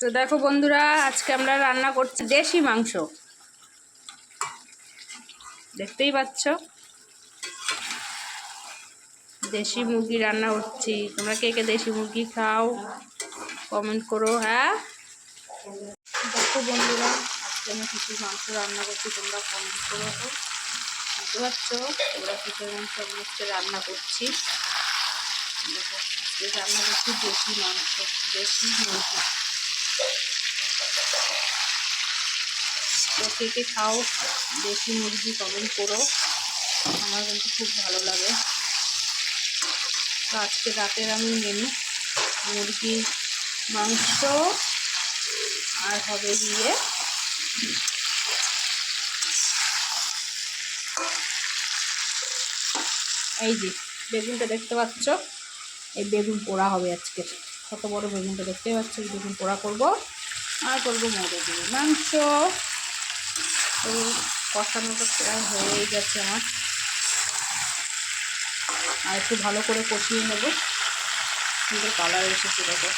তো দেখো বন্ধুরা, আজকে আমরা রান্না করছি দেশি মাংস। দেখতেই পাচ্ছ, দেশি মুরগি রান্না করছি। তোমরা কে কে দেশি মুরগি খাও কমেন্ট করো। হ্যাঁ দেখো বন্ধুরা, আজকে আমি কিছু মাংস রান্না করছি, তোমরা কমেন্ট করো। তো বুঝতে পারছো তোমরা কিসের মাংস আমি হচ্ছে রান্না করছি। দেখো আজকে রান্না করছি দেশি মাংস, দেশি মুরগি। তো কে কে খাও দেশি মুরগি কমেন্ট করো, আমার কিন্তু খুব ভালো লাগে। তো আজকে রাতের আমি মেনু মুরগির মাংস আর হবে গিয়ে এই যে বেগুনটা দেখতে পাচ্ছ, এই বেগুন পোড়া হবে আজকে। কত বড় বেগুনটা দেখতে পাচ্ছ, এই বেগুন পোড়া করবো আর করবো মুরগির মাংস। তো কষানোটা প্রায় হয়েই গেছে আমার, আর একটু ভালো করে কষিয়ে নেব। সুন্দর কালার এসেছে দেখো।